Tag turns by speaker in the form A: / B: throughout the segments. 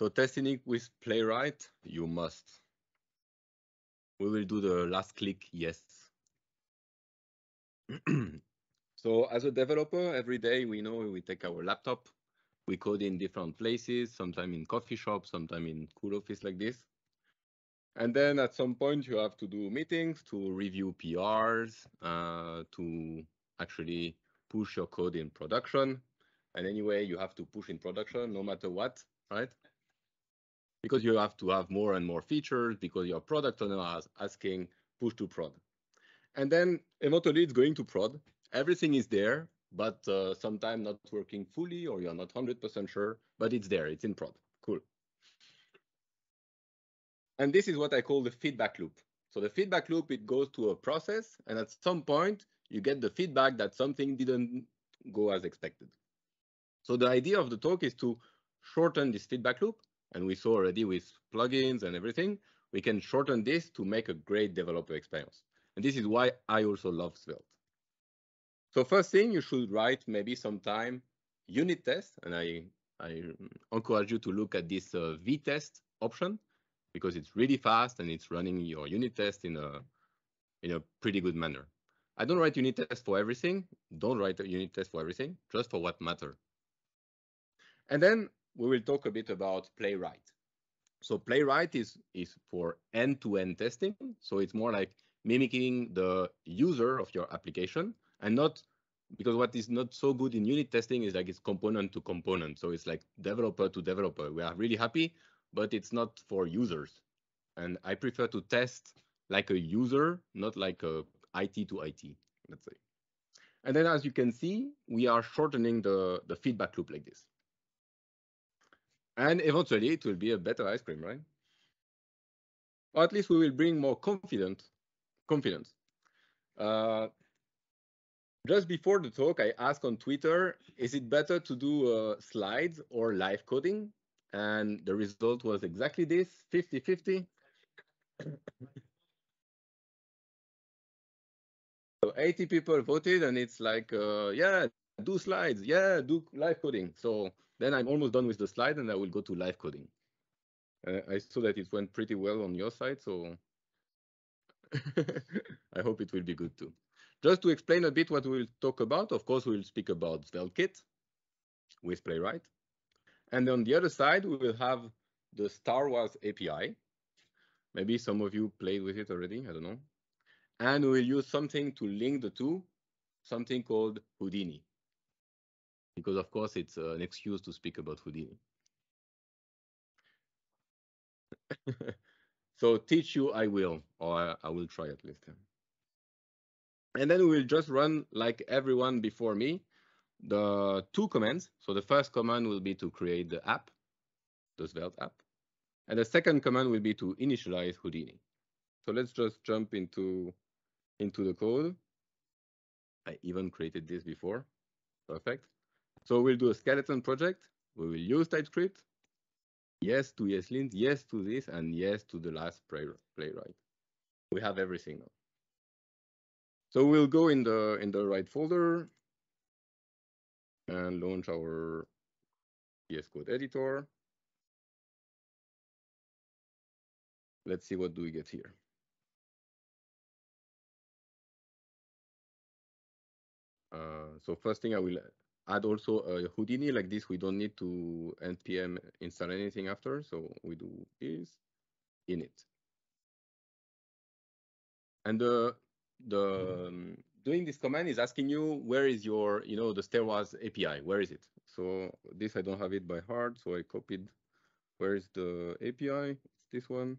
A: So testing it with Playwright, you must. We will do the last click, yes. So as a developer, every day we take our laptop, we code in different places, sometimes in coffee shops, sometimes in cool office like this. And then at some point you have to do meetings to review PRs, to actually push your code in production. And anyway, you have to push in production no matter what, right? Because you have to have more and more features because your product owner is asking push to prod. And then eventually it's going to prod. Everything is there, but sometimes not working fully or you're not 100% sure, but it's there, it's in prod. Cool. And this is what I call the feedback loop. So the feedback loop, it goes to a process, and at some point, you get the feedback that something didn't go as expected. So the idea of the talk is to shorten this feedback loop, and we saw already with plugins and everything, we can shorten this to make a great developer experience. And this is why I also love Svelte. So first thing, you should write maybe sometime unit test, and I encourage you to look at this V-test option, because it's really fast and it's running your unit test in a pretty good manner. I don't write unit tests for everything. Don't write a unit test for everything, just for what matter. And then we will talk a bit about playwright. So playwright is for end-to-end testing. So it's more like mimicking the user of your application, and not, because what is not so good in unit testing is like it's component to component. So it's like developer to developer. We are really happy, but it's not for users. And I prefer to test like a user, not like a IT to IT, let's say. And then as you can see, we are shortening the feedback loop like this. And eventually it will be a better ice cream, right? Or at least we will bring more confidence. Just before the talk, I asked on Twitter, is it better to do slides or live coding? And the result was exactly this, 50-50. So 80 people voted, and it's like, yeah, do slides, yeah, do live coding. So then I'm almost done with the slide, and I will go to live coding. I saw that it went pretty well on your side, so I hope it will be good too. Just to explain a bit what we'll talk about, of course, we'll speak about SvelteKit with Playwright. And on the other side, we will have the Star Wars API. Maybe some of you played with it already, I don't know. And we will use something to link the two, something called Houdini. Because of course, it's an excuse to speak about Houdini. So teach you, I will, or I will try at least. And then we will just run like everyone before me, the two commands. So the first command will be to create the app, the Svelte app. And the second command will be to initialize Houdini. So let's just jump into the code. I even created this before. Perfect. So we'll do a skeleton project. We will use TypeScript. Yes to ESLint, yes to this, and yes to the last playwright. We have everything now. So we'll go in the right folder and launch our VS Code editor. Let's see what do we get here. So first thing I will add also a Houdini like this. We don't need to npm install anything after. So we do is init. And doing this command is asking you where is your, the Star Wars API, where is it? So this, I don't have it by heart, so I copied. Where is the API? It's this one.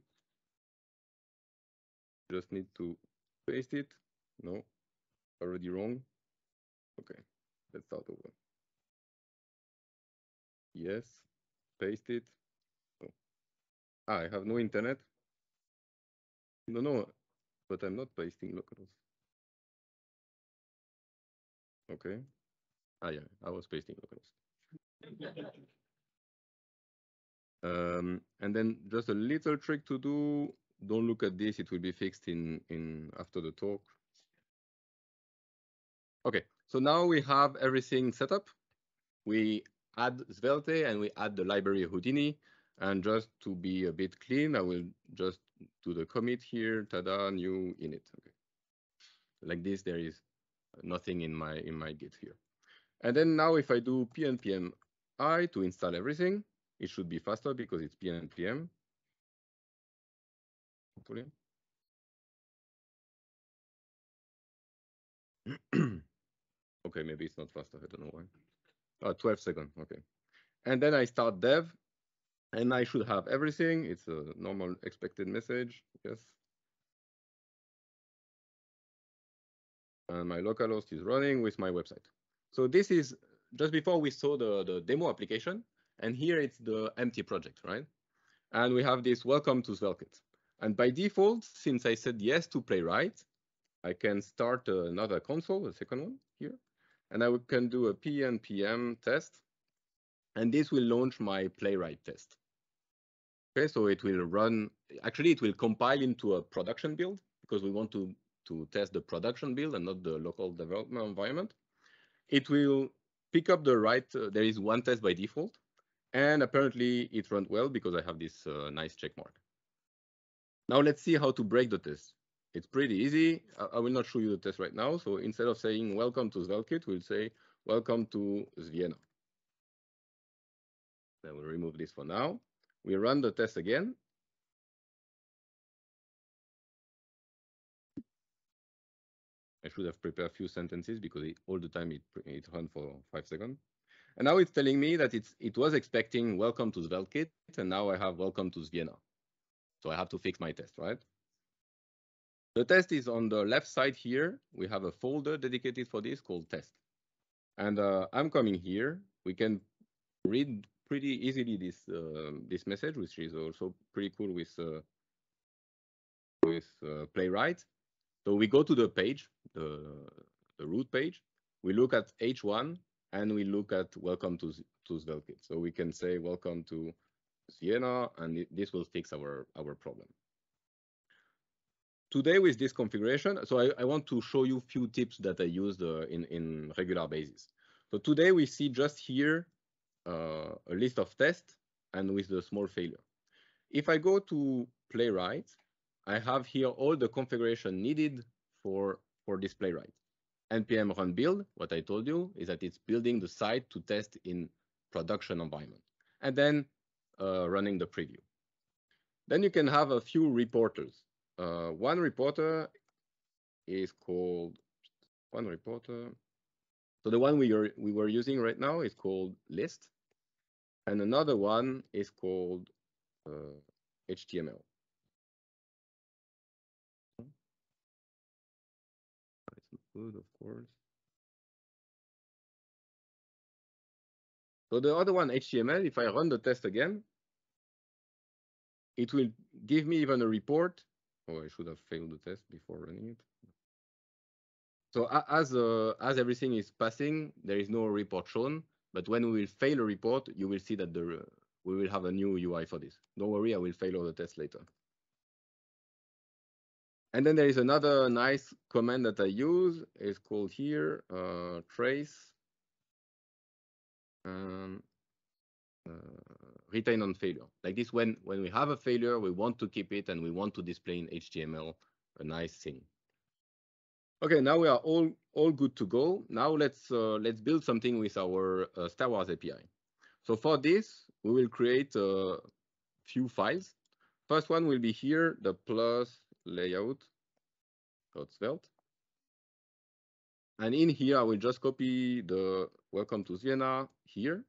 A: Just need to paste it. No, already wrong. Okay, let's start over. Yes, paste it. Oh. I have no internet. No, but I'm not pasting localhost. Okay. Yeah, I was pasting localhost. And then just a little trick to do. Don't look at this. It will be fixed in after the talk. Okay, so now we have everything set up. We add Svelte and we add the library Houdini. And just to be a bit clean, I will just do the commit here, tada, new init. Okay. Like this, there is nothing in my Git here. And then now if I do pnpm I to install everything, it should be faster because it's pnpm. Hopefully. Okay, maybe it's not faster. I don't know why. 12 seconds. Okay. And then I start dev, and I should have everything. It's a normal expected message. Yes. And my localhost is running with my website. So this is just before we saw the demo application. And here it's the empty project, right? And we have this welcome to Svelte. And by default, since I said yes to playwright, I can start another console, a second one here. And I can do a pnpm test. And this will launch my playwright test. Okay, so it will run, actually it will compile into a production build because we want to test the production build and not the local development environment. It will pick up the right, there is one test by default, and apparently it ran well because I have this nice check mark. Now let's see how to break the test. It's pretty easy. I will not show you the test right now. So instead of saying welcome to Svelte, we'll say welcome to Vienna. Then we'll remove this for now. We run the test again. I should have prepared a few sentences because all the time it ran for 5 seconds. And now it's telling me that it was expecting welcome to Svelte, and now I have welcome to Vienna. So I have to fix my test, right? The test is on the left side here. We have a folder dedicated for this called test. And I'm coming here. We can read pretty easily this message, which is also pretty cool with Playwright. So we go to the page, the root page. We look at H1 and we look at welcome to Svelte. So we can say welcome to Siena, and this will fix our problem. Today with this configuration, so I want to show you a few tips that I use in regular basis. So today we see just here a list of tests and with the small failure. If I go to Playwright, I have here all the configuration needed for this Playwright. npm run build, what I told you is that it's building the site to test in production environment, and then running the preview. Then you can have a few reporters. One reporter is called one reporter. So the one we were using right now is called list, and another one is called HTML. It's not good, of course. So the other one, HTML, if I run the test again, it will give me even a report. Oh, I should have failed the test before running it. So as everything is passing, there is no report shown. But when we will fail a report, you will see that we will have a new UI for this. Don't worry, I will fail all the tests later. And then there is another nice command that I use. It's called here trace retain on failure. Like this, when we have a failure, we want to keep it and we want to display in HTML a nice thing. Okay, now we are all good to go. Now let's build something with our Star Wars API. So for this, we will create a few files. First one will be here, the plus layout.svelte. And in here, I will just copy the welcome to Siena here,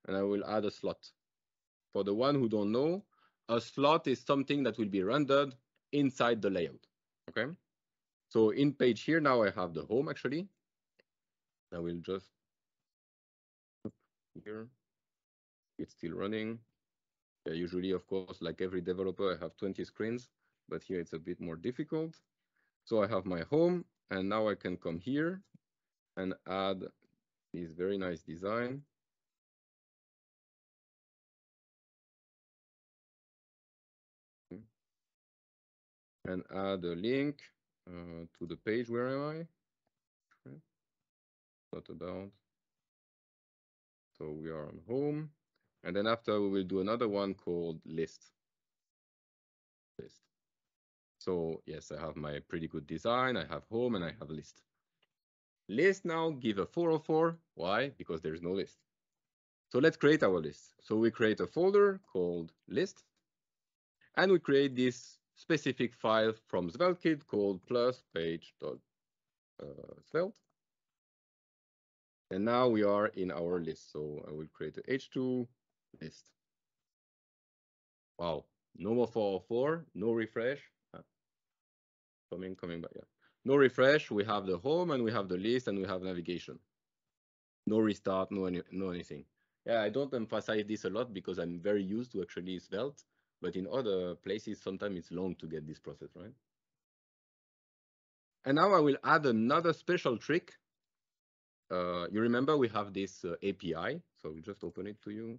A: and I will add a slot. For the one who don't know, a slot is something that will be rendered inside the layout, okay? So in page here, now I have the home actually. I will just here, it's still running. Usually, of course, like every developer, I have 20 screens, but here it's a bit more difficult. So I have my home, and now I can come here and add this very nice design. And add a link to the page. Where am I? Not about. So we are on home. And then after we will do another one called list. So yes, I have my pretty good design. I have home and I have list. List now give a 404. Why? Because there's no list. So let's create our list. So we create a folder called list, and we create this specific file from Svelte called plus page.svelte. And now we are in our list. So I will create a h2 list. Wow, no more 404, no refresh. Coming back, yeah. No refresh, we have the home and we have the list and we have navigation. No restart, no anything. Yeah, I don't emphasize this a lot because I'm very used to actually Svelte, but in other places, sometimes it's long to get this process, right? And now I will add another special trick. You remember we have this API, so we just open it to you.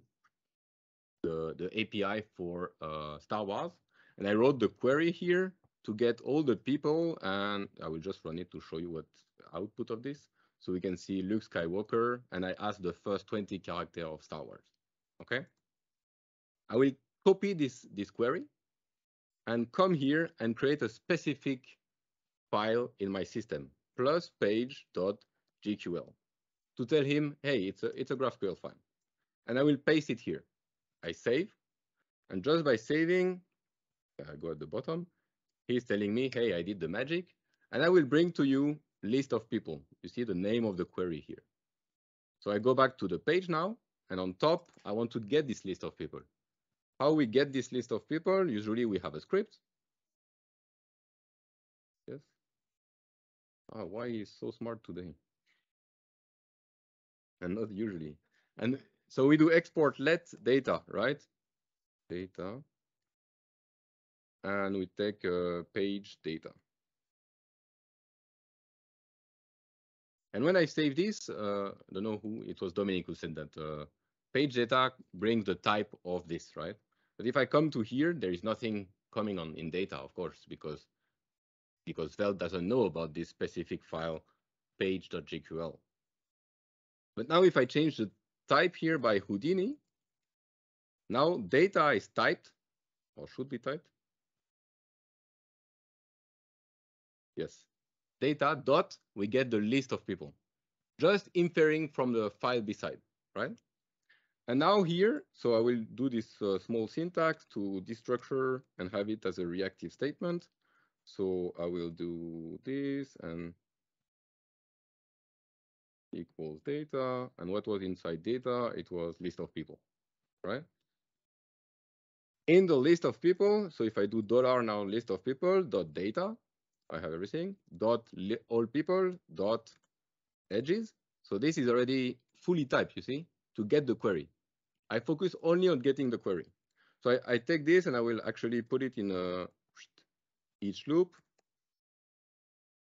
A: The API for Star Wars, and I wrote the query here to get all the people, and I will just run it to show you what output of this. So we can see Luke Skywalker, and I asked the first 20 characters of Star Wars. Okay. I will copy this query and come here and create a specific file in my system, plus page.gql, to tell him, hey, it's a GraphQL file. And I will paste it here. I save, and just by saving, I go at the bottom, he's telling me, hey, I did the magic, and I will bring to you list of people. You see the name of the query here. So I go back to the page now, and on top, I want to get this list of people. How we get this list of people? Usually we have a script. Yes. Why is so smart today? And not usually. And so we do export let data, right? Data. And we take page data. And when I save this, I don't know who, it was Dominic who said that page data brings the type of this, right? But if I come to here, there is nothing coming on in data, of course, because Svelte doesn't know about this specific file page.gql. But now if I change the type here by Houdini, now data is typed, or should be typed. Yes. Data dot, we get the list of people, just inferring from the file beside, right? And now here, so I will do this small syntax to destructure and have it as a reactive statement. So I will do this and equals data. And what was inside data? It was list of people, right? In the list of people, so if I do dollar now list of people dot data, I have everything, dot all people dot edges. So this is already fully typed, you see, to get the query. I focus only on getting the query. So I take this and I will actually put it in each loop.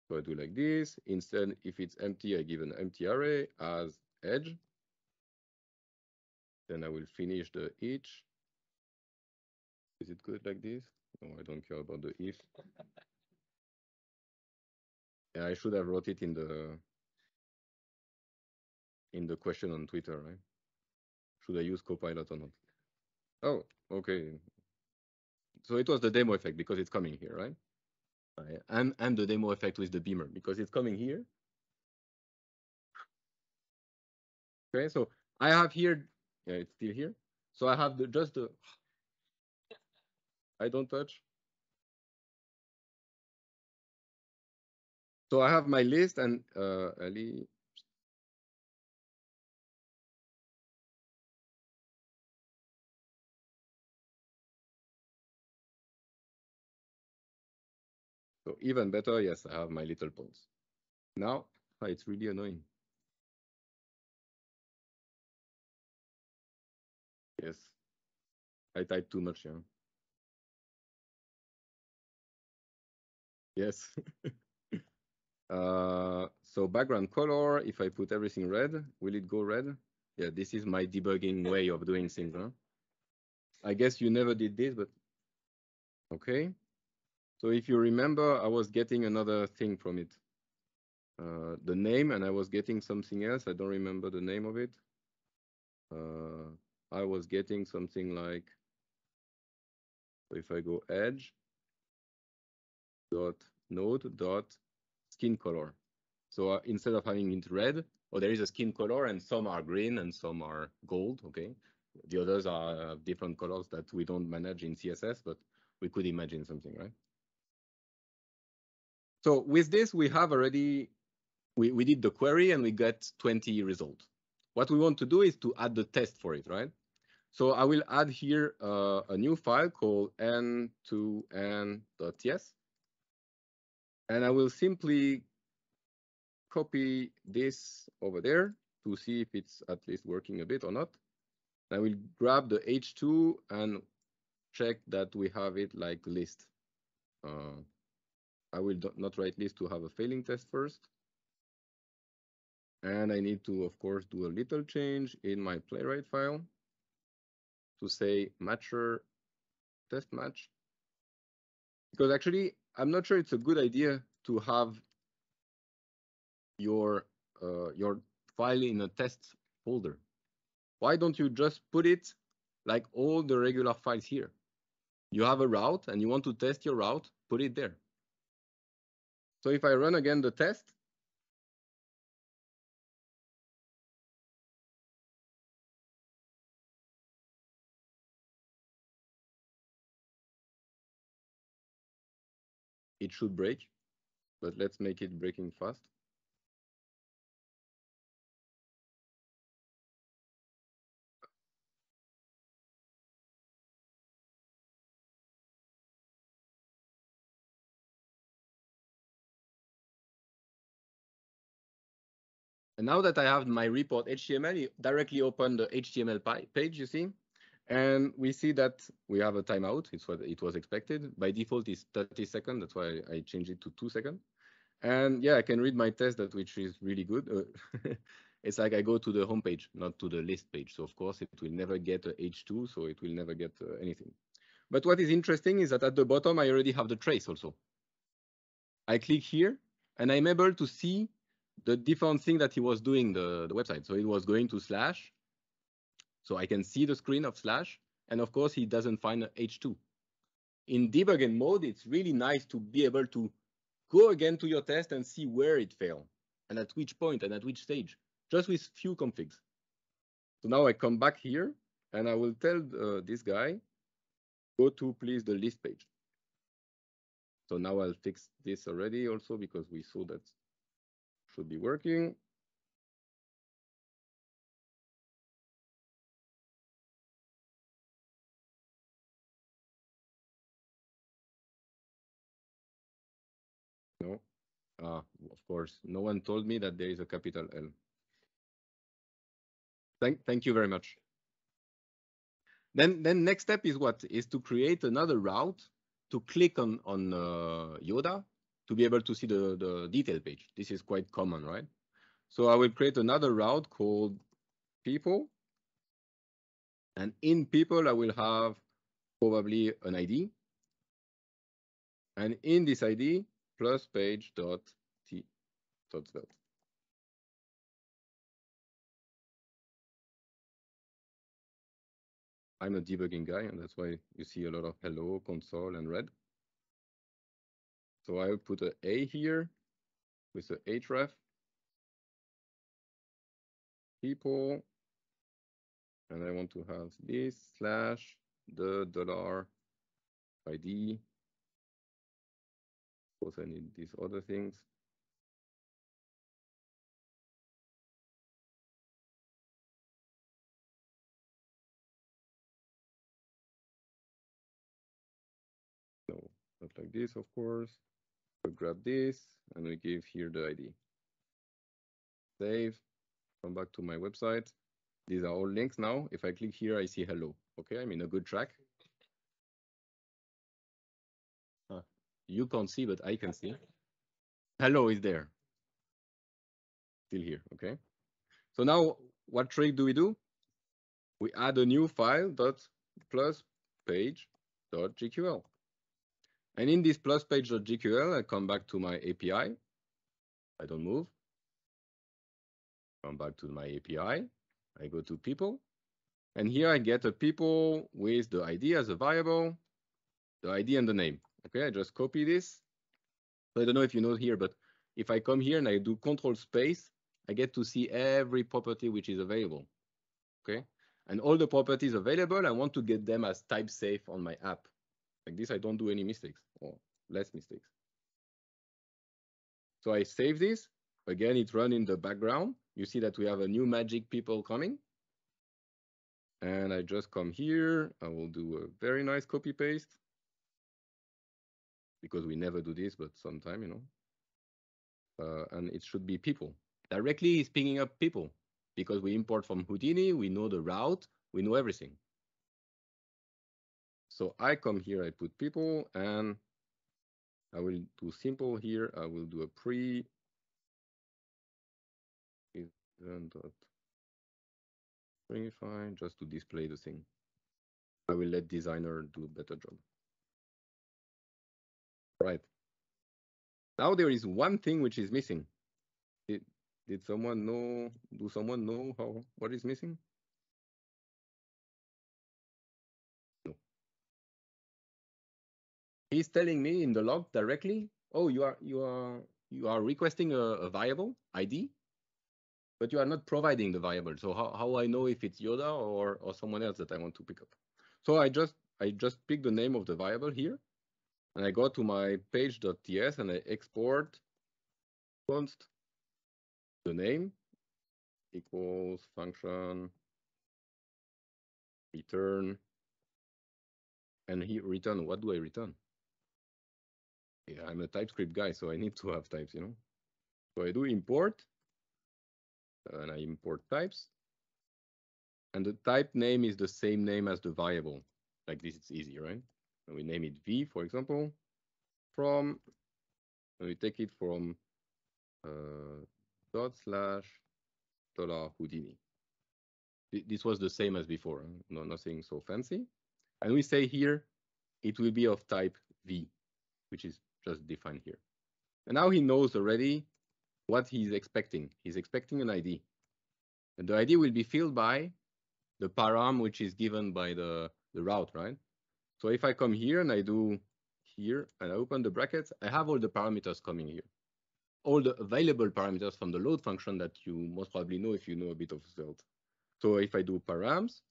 A: So I do like this. Instead, if it's empty, I give an empty array as edge. Then I will finish the each. Is it good like this? No, I don't care about the if. Yeah, I should have wrote it in the question on Twitter, right? Should I use Copilot or not? Oh, okay. So it was the demo effect because it's coming here, right? And the demo effect with the beamer because it's coming here. Okay, so I have here, yeah, it's still here. So I have just the, I don't touch. So I have my list and Ali. So even better, yes, I have my little points. Now, it's really annoying. Yes, I type too much, yeah. Yes. So background color, if I put everything red, will it go red? Yeah, this is my debugging way of doing things, huh? I guess you never did this, but okay. So if you remember, I was getting another thing from it. The name, and I was getting something else. I don't remember the name of it. I was getting something like, if I go edge dot node dot skin color. So instead of having it red, there is a skin color and some are green and some are gold, okay? The others are different colors that we don't manage in CSS, but we could imagine something, right? So with this, we have already, we did the query and we get 20 results. What we want to do is to add the test for it, right? So I will add here a new file called n2n.ts. And I will simply copy this over there to see if it's at least working a bit or not. I will grab the h2 and check that we have it like list. I will not write list to have a failing test first. And I need to, of course, do a little change in my playwright file to say matcher test match. Because actually, I'm not sure it's a good idea to have your file in a test folder. Why don't you just put it like all the regular files here? You have a route and you want to test your route, put it there. So if I run again the test, it should break, but let's make it breaking fast. And now that I have my report HTML, you directly open the HTML page, you see, and we see that we have a timeout. It's what it was expected. By default, it's 30 seconds. That's why I changed it to 2 seconds. And yeah, I can read my test, that which is really good. It's like I go to the home page, not to the list page. So of course, it will never get a H2, so it will never get anything. But what is interesting is that at the bottom, I already have the trace also. I click here, and I'm able to see the different thing that he was doing, the website. So it was going to slash. So I can see the screen of slash. And of course, he doesn't find a H2. In debugging mode, it's really nice to be able to go again to your test and see where it failed and at which point and at which stage, just with few configs. So now I come back here and I will tell this guy, go to please the list page. So now I'll fix this already also because we saw that should be working. No, of course, no one told me that there is a capital L. Thank you very much. Then next step is what? Is to create another route to click on Yoda to be able to see the detail page. This is quite common, right? So I will create another route called people. And in people, I will have probably an ID. And in this ID, plus page dot Svelte. I'm a debugging guy, and that's why you see a lot of hello, console, and red. So I will put an A here with the href, people, and I want to have this slash the $ID. Of course, I need these other things. No, not like this, of course. We grab this and we give here the ID. Save, come back to my website. These are all links now. If I click here, I see hello. Okay, I'm in a good track. You can't see, but I can see. Hello is there. Still here, okay? So now what trick do we do? We add a new file dot plus page dot GQL. And in this plus page dot GQL, I come back to my API. I don't move. Come back to my API. I go to people. And here I get a people with the ID as a variable, the ID and the name. Okay, I just copy this. So I don't know if you know here, but if I come here and I do control space, I get to see every property which is available. Okay, and all the properties available, I want to get them as type safe on my app. Like this, I don't do any mistakes or less mistakes. So I save this. Again, it runs in the background. You see that we have a new magic people coming. And I just come here. I will do a very nice copy paste because we never do this, but sometime, you know. And it should be people. Directly is picking up people because we import from Houdini. We know the route. We know everything. So I come here, I put people, and I will do simple here. I will do a pre event dot bringify just to display the thing. I will let designer do a better job. Right. Now there is one thing which is missing. Did someone know? Do someone know what is missing? No. He's telling me in the log directly. Oh, you are requesting a variable ID, but you are not providing the variable. So how I know if it's Yoda or someone else that I want to pick up? So I just pick the name of the variable here, and I go to my page.ts and I export const the name equals function return, and here return. What do I return? Yeah, I'm a TypeScript guy, so I need to have types, you know. So I do import, and I import types, and the type name is the same name as the variable. Like this, it's easy, right? And we name it v, for example, from, and we take it from $/$Houdini. This was the same as before, no, nothing so fancy. And we say here, it will be of type v, which is just defined here. And now he knows already what he's expecting. He's expecting an ID. And the ID will be filled by the param which is given by the route, right? So if I come here and I do here and I open the brackets, I have all the parameters coming here. All the available parameters from the load function that you most probably know if you know a bit of Svelte. So if I do params,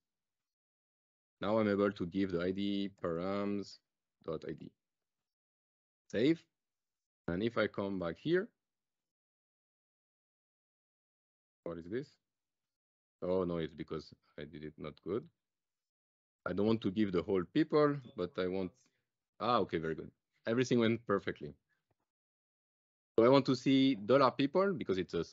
A: now I'm able to give the ID params.id. Save. And if I come back here, what is this? Oh, no, it's because I did it not good. I don't want to give the whole people, but I want, okay, very good. Everything went perfectly. So I want to see $people because it's a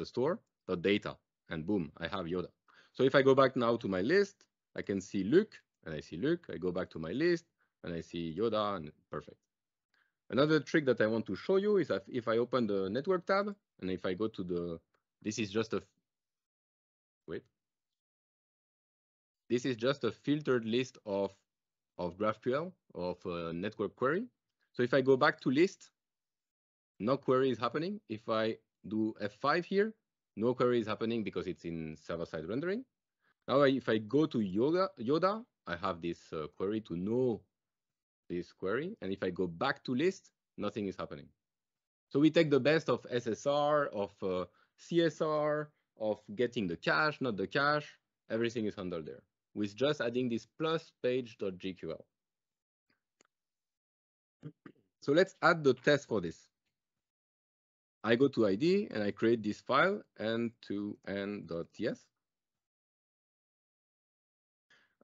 A: store, .data, and boom, I have Yoda. So if I go back now to my list, I can see Luke, and I see Luke. I go back to my list, and I see Yoda, and perfect. Another trick that I want to show you is that if I open the network tab, and if I go to the, this is just a, wait. This is just a filtered list of GraphQL, of a network query. So if I go back to list, no query is happening. If I do F5 here, no query is happening because it's in server-side rendering. Now, if I go to Yoda, I have this query to know this query. And if I go back to list, nothing is happening. So we take the best of SSR, of CSR, of getting the cache, not the cache. Everything is handled there with just adding this plus page.gql. So let's add the test for this. I go to ID and I create this file end2end.ts.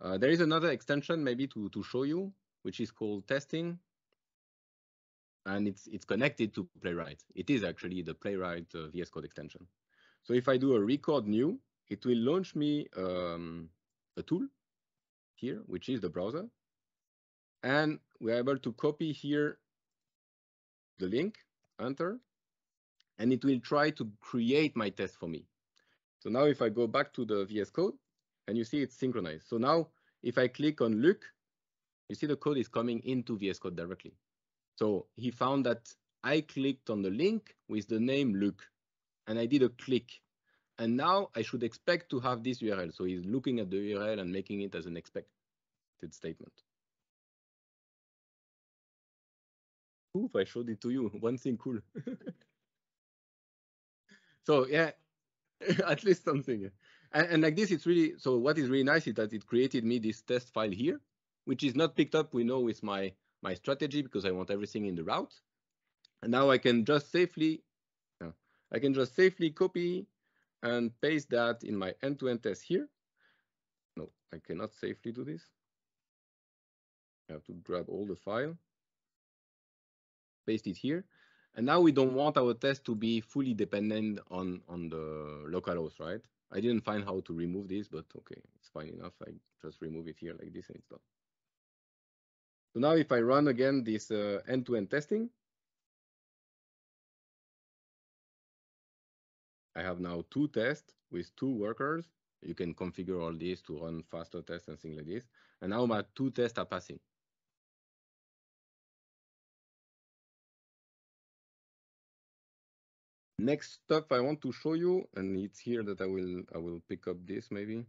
A: There is another extension maybe to show you, which is called testing. And it's connected to Playwright. It is actually the Playwright VS Code extension. So if I do a record new, it will launch me a tool here, which is the browser. And we're able to copy here the link, enter, and it will try to create my test for me. So now if I go back to the VS Code, and you see it's synchronized. So now if I click on Luke, you see the code is coming into VS Code directly. So he found that I clicked on the link with the name Luke, and I did a click. And now I should expect to have this URL. So he's looking at the URL and making it as an expected statement. Oof, I showed it to you. One thing cool. So yeah, at least something. And like this, it's really, so what is really nice is that it created me this test file here, which is not picked up, we know, with my strategy, because I want everything in the route. And now I can just safely, copy and paste that in my end-to-end test here. No, I cannot safely do this. I have to grab all the file, paste it here. And now we don't want our test to be fully dependent on the localhost, right? I didn't find how to remove this, but okay, it's fine enough. I just remove it here like this and it's done. So now if I run again this end-to-end testing, I have now 2 tests with 2 workers. You can configure all this to run faster tests and things like this. And now my 2 tests are passing. Next stuff I want to show you, and it's here that I will pick up this maybe.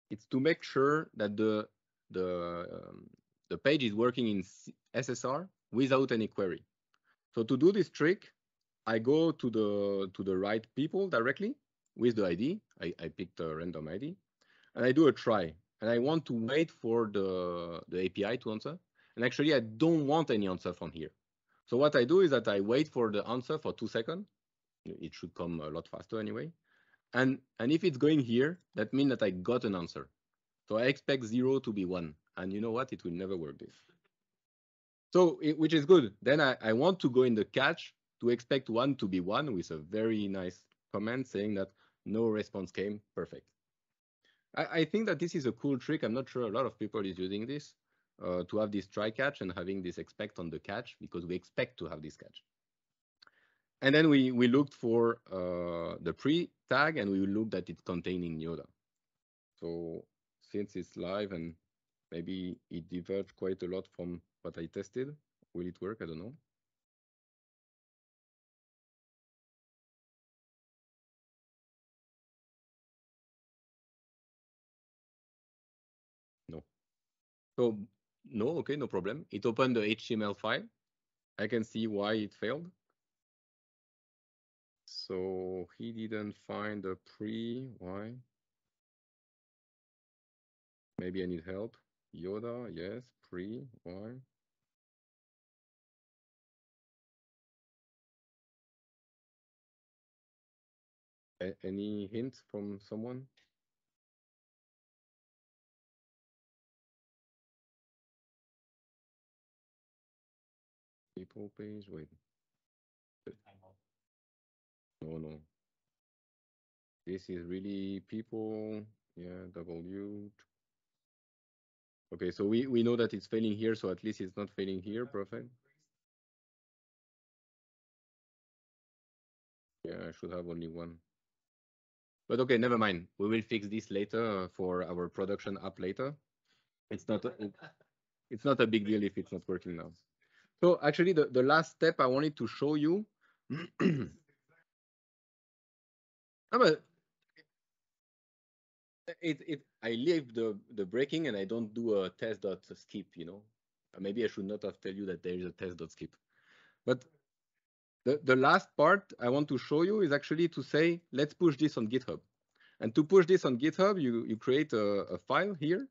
A: It's to make sure that the page is working in SSR without any query. So to do this trick, I go to the right people directly with the ID. I picked a random ID, and I do a try. And I want to wait for the API to answer. And actually, I don't want any answer from here. So what I do is that I wait for the answer for 2 seconds. It should come a lot faster anyway. And if it's going here, that means that I got an answer. So I expect 0 to be 1. And you know what? It will never work this. So, which is good. Then I want to go in the catch to expect 1 to be 1 with a very nice comment saying that no response came. Perfect. I think that this is a cool trick. I'm not sure a lot of people is using this to have this try catch and having this expect on the catch, because we expect to have this catch. And then we looked for the pre tag, and we looked at it containing Yoda. So since it's live and maybe it diverged quite a lot from what I tested, will it work? I don't know. No. So no, okay, no problem. It opened the HTML file. I can see why it failed. So he didn't find the pre, why? Maybe I need help. Yoda, yes, pre, why? Any hint from someone? People page, wait. No, no. This is really people, yeah, W. Okay, so we know that it's failing here, so at least it's not failing here, perfect. Yeah, I should have only one. But okay, never mind. We will fix this later for our production app later. It's not it's not a big deal if it's not working now. So actually, the last step I wanted to show you. But I leave the breaking and I don't do a test.skip, you know. Maybe I should not have tell you that there is a test.skip. But the last part I want to show you is actually to say, let's push this on GitHub. And to push this on GitHub, you create a file here.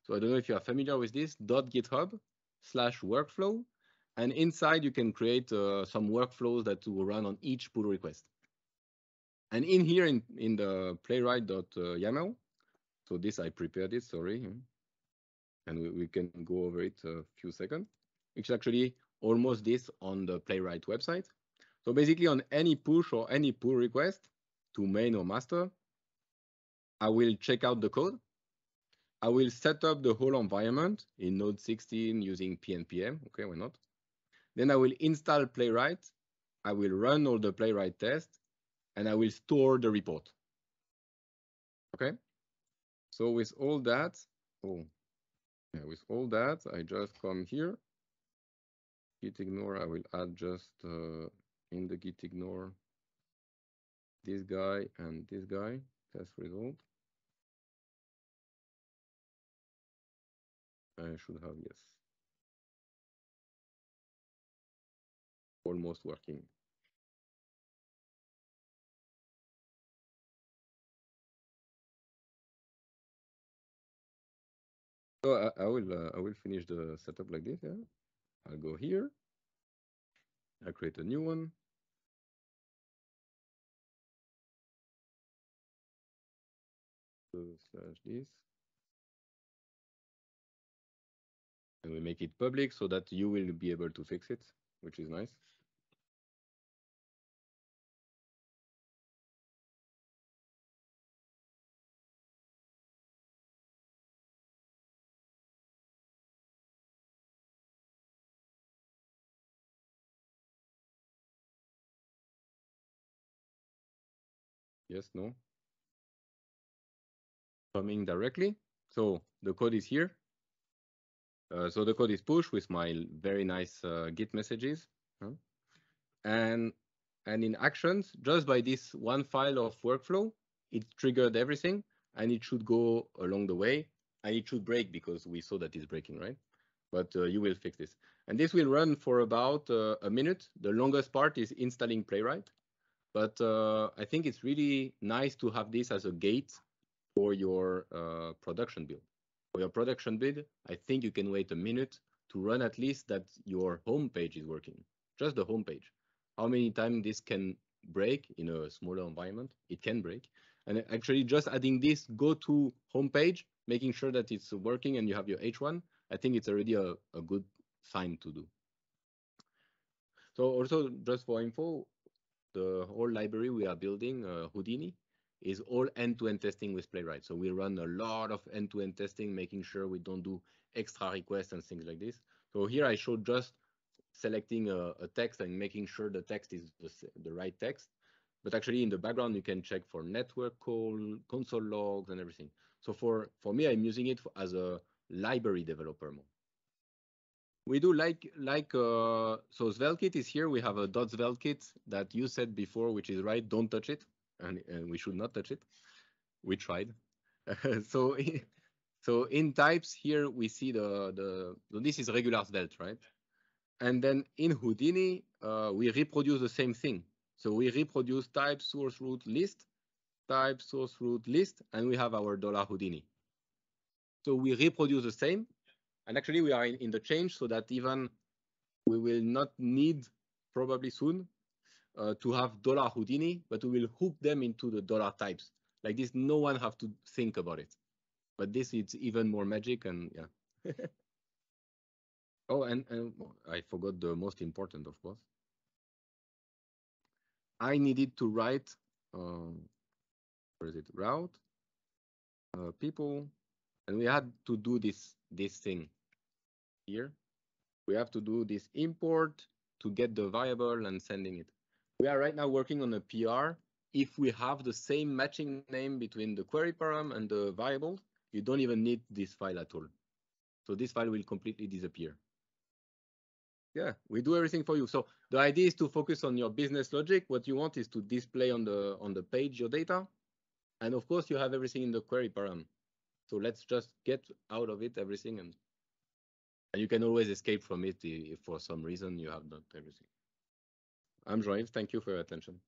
A: So I don't know if you are familiar with this, .github/workflow. And inside you can create some workflows that will run on each pull request. And in here in the playwright.yaml, so this I prepared it, sorry. And we can go over it a few seconds. It's actually almost this on the Playwright website. So basically on any push or any pull request to main or master, I will check out the code. I will set up the whole environment in Node 16 using PNPM. Okay, why not? Then I will install Playwright. I will run all the Playwright tests, and I will store the report. Okay. So with all that, I just come here Git ignore, I will add just in the git ignore this guy and this guy, test result. I should have, yes. Almost working. So I will finish the setup like this, yeah. I'll go here. I'll create a new one. Slash this. And we make it public so that you will be able to fix it, which is nice. Yes, no. Coming directly. So the code is here. So the code is pushed with my very nice Git messages. And in actions, just by this one file of workflow, it triggered everything, and it should go along the way, and it should break because we saw that it's breaking, right? But you will fix this. And this will run for about a minute. The longest part is installing Playwright. But I think it's really nice to have this as a gate for your production build. For your production build, I think you can wait a minute to run at least that your home page is working, just the home page. How many times this can break in a smaller environment? It can break. And actually just adding this go to home page, making sure that it's working and you have your H1, I think it's already a good sign to do. So also just for info, the whole library we are building, Houdini, is all end-to-end testing with Playwright. So we run a lot of end-to-end testing, making sure we don't do extra requests and things like this. So here I showed just selecting a text and making sure the text is the right text. But actually in the background, you can check for network call, console logs and everything. So for me, I'm using it as a library developer more. We do so SvelteKit is here. We have a .SvelteKit that you said before, which is right. Don't touch it, and we should not touch it. We tried. so so in types here we see so this is regular Svelte, right? And then in Houdini we reproduce the same thing. So we reproduce type source root list, type source root list, and we have our $Houdini. So we reproduce the same, and actually we are in the change so that even we will not need probably soon to have $Houdini, but we will hook them into the dollar types. Like this, no one have to think about it. But this is even more magic, and yeah. Oh, and I forgot the most important, of course. I needed to write, where is it? Route, people, and we had to do this thing here. We have to do this import to get the variable and sending it. We are right now working on a PR. If we have the same matching name between the query param and the variable, you don't even need this file at all. So this file will completely disappear. Yeah, we do everything for you. So the idea is to focus on your business logic. What you want is to display on the page your data. And of course, you have everything in the query param. So let's just get out of it everything, and you can always escape from it if for some reason you have not everything. I'm Jean-Yves. Thank you for your attention.